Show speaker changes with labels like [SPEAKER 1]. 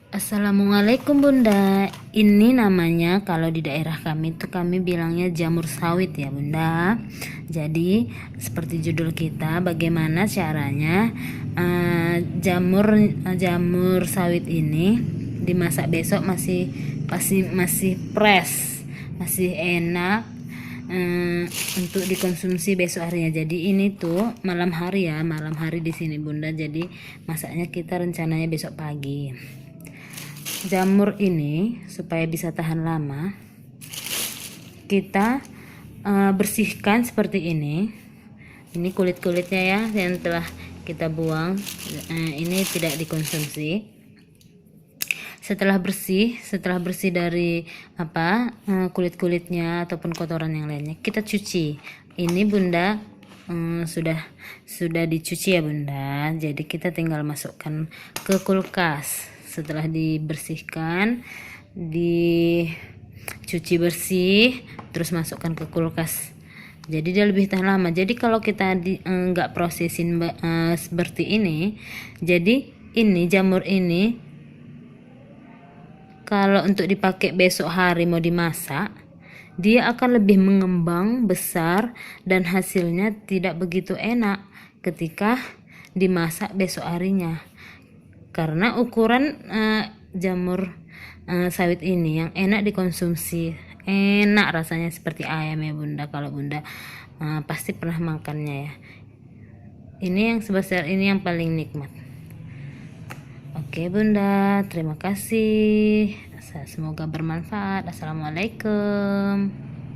[SPEAKER 1] Assalamualaikum Bunda. Ini namanya kalau di daerah kami tuh kami bilangnya jamur sawit ya Bunda. Jadi seperti judul kita, bagaimana caranya jamur sawit ini dimasak besok masih fresh, masih enak untuk dikonsumsi besok harinya. Jadi ini tuh malam hari di sini Bunda. Jadi masaknya kita rencananya besok pagi. Jamur ini supaya bisa tahan lama, kita bersihkan seperti ini. Ini kulit-kulitnya ya yang telah kita buang. Ini tidak dikonsumsi. Setelah bersih dari kulit-kulitnya ataupun kotoran yang lainnya, kita cuci. Ini Bunda sudah dicuci ya Bunda. Jadi kita tinggal masukkan ke kulkas. Setelah dibersihkan, dicuci bersih, terus masukkan ke kulkas. Jadi dia lebih tahan lama. Jadi kalau kita nggak prosesin seperti ini, jadi ini jamur ini kalau untuk dipakai besok hari mau dimasak, dia akan lebih mengembang besar dan hasilnya tidak begitu enak ketika dimasak besok harinya. Karena ukuran jamur sawit ini yang enak dikonsumsi, enak rasanya seperti ayam ya Bunda. Kalau Bunda pasti pernah makannya ya. Ini yang sebesar ini yang paling nikmat. Oke Bunda, terima kasih. Semoga bermanfaat. Assalamualaikum.